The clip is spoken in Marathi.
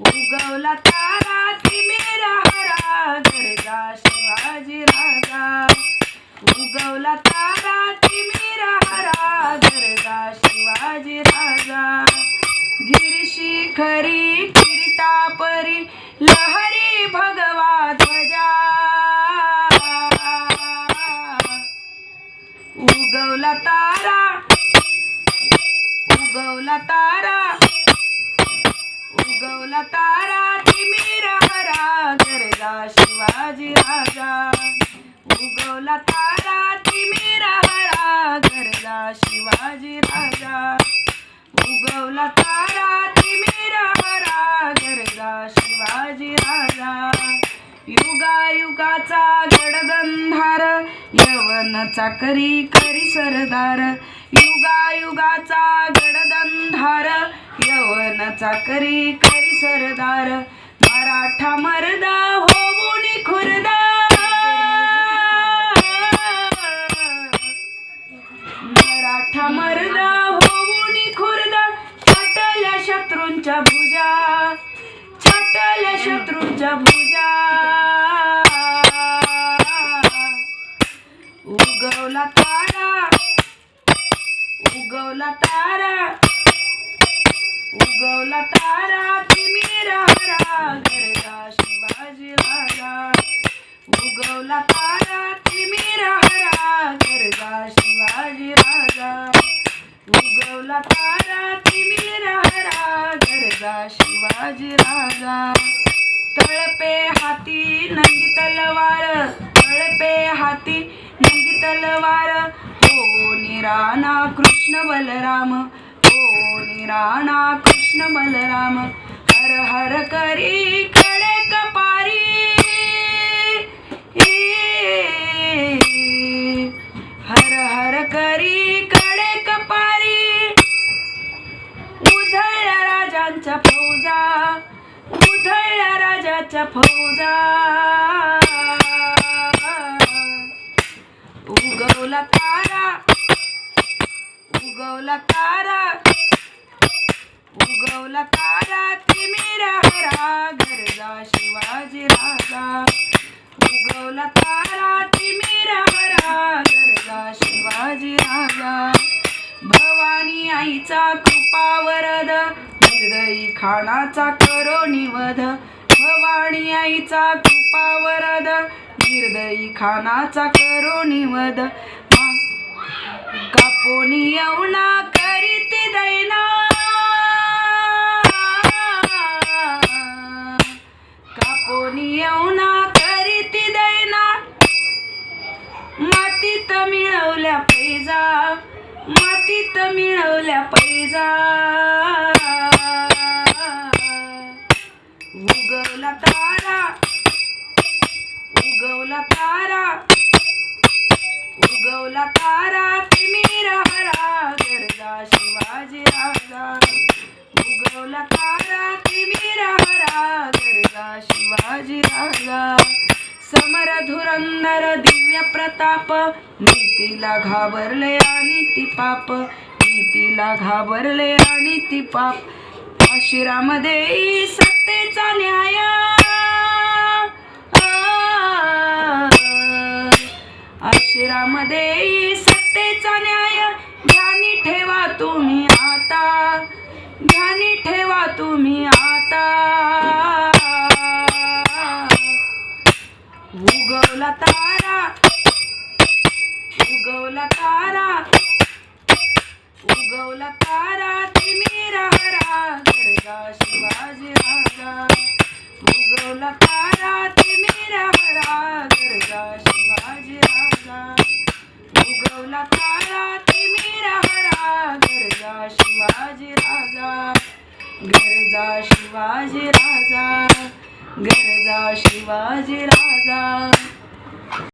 उगवला तारा तिमिर हरा गरजा शिवाजी राजा. उगवला तारा तिमिर हरा गरजा शिवाजी राजा. गिरिशिखरी किरीटापरी लहरी भगवा ध्वजा. उगवला तारा उगवला तारा उगवला तारा तिमिर हरा गरजा शिवाजी राजा. उगवला तारा तिमिर हरा गरजा शिवाजी राजा. उगवला तारा तिमिर हरा गरजा शिवाजी राजा. युगायुगाचा गडगंधार यवनाचा करी करी सरदार. युगायुगाचा गडगंधार यवनाचा करी करी सरदार. मराठा मर्दा होऊन खुर्दा. मराठा मर्दा होऊन खुर्दा. छाटल्या शत्रूंच्या भुजा. छाटल्या शत्रूंच्या भुजा. उगवला तारा उगवला तारा उगवला तारा तिमिर हरा गरजा शिवाजी राजा. उगवला तारा तिमिर हरा गरजा शिवाजी राजा. उगवला तारा तिमिर हरा गरजा शिवाजी राजा. तळपे हाती नंगी तलवार. तळपे हाती नंगी तलवार. हो निराणा कृष्ण बलराम. हो निराणा कृष्ण बलराम. हर हर करी कडे कपारी. हर हर करी कडे कपारी. उधळल्या राजांच्या फौजा. उधळल्या राजाच्या फौजा. उगवला तारा उगवला तारा उगवला तारा तिमिर हरा गरजा शिवाजी राजा. उगवला तारा तिमिर हरा गरजा शिवाजी राजा. भवानी आईचा कृपावरद निर्दयी खानाचा करो निवध. भवानी आईचा कृपावरद निर्दयी खानाचा करो निवध. कापोनी यवना करीती दैना. कापोनी यवना करीती दैना. मातीत मिळवल्या पैजा. मातीत मिळवल्या पैजा. उगवला तारा उगवला तारा उगवला तारा तिमिर हरा गरजा शिवाजी राजा. उगवला तारा तिमिर हरा गरजा शिवाजी राजा. समर धुरंधर दिव्य प्रताप. नीतीला घाबरले आणि ती पाप. नीतीला घाबरले आणि ती पाप. आशिरामध्ये सत्तेचा न्याय. आशिरामध्ये सत्तेचा न्याय. ध्यानी ठेवा तुम्ही आता. ध्यानी ठेवा तुम्ही आता. उगवला तारा उगवला तारा उगवला तारा तिमिर हरा गरजा शिवाजी राजा. उगवला तारा तिमिर हरा गरजा शिवाजी राजा. उगवला तारा तिमिर हरा गरजा शिवाजी राजा. गरजा शिवाजी राजा. गरजा शिवाजी राजा.